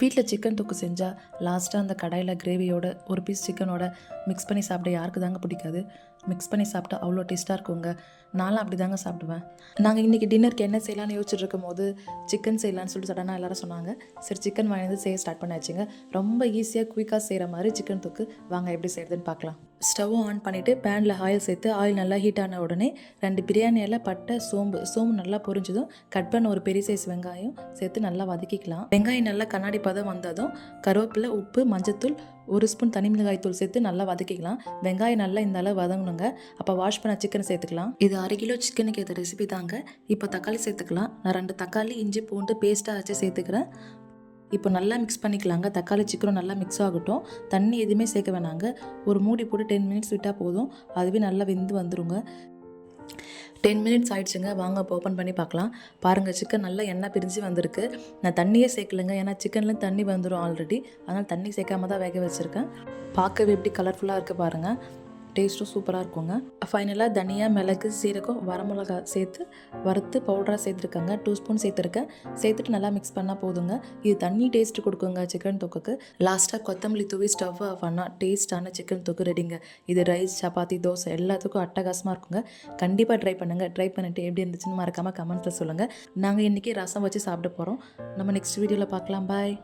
வீட்டில் சிக்கன் தொக்கு செஞ்சால் லாஸ்ட்டாக அந்த கடாயில் கிரேவியோட ஒரு பீஸ் சிக்கனோட மிக்ஸ் பண்ணி சாப்பிட யாருக்கு தாங்க பிடிக்காது. மிக்ஸ் பண்ணி சாப்பிட்டா அவ்வளோ டேஸ்ட்டாக இருக்குங்க. நானும் அப்படி தாங்க சாப்பிடுவேன். நாங்கள் இன்றைக்கி டின்னருக்கு என்ன செய்யலான்னு யோசிச்சுட்டு இருக்கும் போது சிக்கன் செய்யலான்னு சொல்லிட்டு சடனாக எல்லோரும் சொன்னாங்க. சரி சிக்கன் வாங்கி செய்ய ஸ்டார்ட் பண்ணியாச்சுங்க. ரொம்ப ஈஸியாக குயிக்காக செய்கிற மாதிரி சிக்கன் தொக்கு வாங்க எப்படி செய்கிறதுன்னு பார்க்கலாம். ஸ்டவ்வும் ஆன் பண்ணிவிட்டு பேனில் ஆயில் சேர்த்து ஆயில் நல்லா ஹீட் ஆன உடனே 2 பிரியாணி இலை, பட்டை, சோம்பு நல்லா பொரிஞ்சதும் கட் பண்ண ஒரு பெரிய சைஸ் வெங்காயம் சேர்த்து நல்லா வதக்கிக்கலாம். வெங்காயம் நல்லா கண்ணாடி பதம் வந்ததும் கருவேப்பிலை, உப்பு, மஞ்சத்தூள், 1 ஸ்பூன் தனி மிளகாய் தூள் சேர்த்து நல்லா வதக்கிக்கலாம். வெங்காயம் நல்லா இந்த அளவு வதங்கணுங்க. அப்போ வாஷ் பண்ண சிக்கன் சேர்த்துக்கலாம். இது 1/2 கிலோ சிக்கனுக்கு ஏற்ற ரெசிபி தாங்க. இப்போ தக்காளி சேர்த்துக்கலாம். நான் 2 தக்காளி இஞ்சி பூண்டு பேஸ்ட்டாக வச்சு சேர்த்துக்கிறேன். இப்போ நல்லா மிக்ஸ் பண்ணிக்கலாங்க. தக்காளி சிக்கனும் நல்லா மிக்ஸ் ஆகட்டும். தண்ணி எதுவுமே சேர்க்க வேணாங்க. ஒரு மூடி போட்டு 10 மினிட்ஸ் விட்டால் போதும். அதுவே நல்லா வெந்து வந்துருங்க. 10 மினிட்ஸ் ஆயிடுச்சுங்க. வாங்க இப்போ ஓப்பன் பண்ணி பார்க்கலாம். பாருங்கள், சிக்கன் நல்லா எண்ணெய் பிரிஞ்சு வந்திருக்கு. நான் தண்ணியே சேர்க்கலைங்க, ஏன்னா சிக்கன்லேருந்து தண்ணி வந்துடும் ஆல்ரெடி. அதனால் தண்ணி சேர்க்காம தான் வேக வச்சுருக்கேன். பார்க்கவே எப்படி கலர்ஃபுல்லாக இருக்குது பாருங்கள். டேஸ்ட்டும் சூப்பராக இருக்குங்க. ஃபைனலாக தனியா, மிளகு, சீரகம், வரமிளகா சேர்த்து வறுத்து பவுடராக சேர்த்துருக்கேங்க. 2 ஸ்பூன் சேர்த்துருக்கேன். சேர்த்துட்டு நல்லா மிக்ஸ் பண்ணால் போதுங்க. இது தண்ணி டேஸ்ட்டு கொடுக்குங்க சிக்கன் தொக்குக்கு. லாஸ்ட்டாக கொத்தமல்லி தூவி ஸ்டவ் ஆஃப் பண்ணால் டேஸ்ட்டான சிக்கன் தொக்கு ரெடிங்க. இது ரைஸ், சப்பாத்தி, தோசை எல்லாத்துக்கும் அட்டகாசமாக இருக்குங்க. கண்டிப்பாக ட்ரை பண்ணுங்கள். ட்ரை பண்ணிவிட்டு எப்படி இருந்துச்சுன்னு மறக்காமல் கமெண்ட்ஸில் சொல்லுங்கள். நாங்கள் இன்றைக்கி ரசம் வச்சு சாப்பிட போகிறோம். நம்ம நெக்ஸ்ட் வீடியோவில் பார்க்கலாம். பாய்.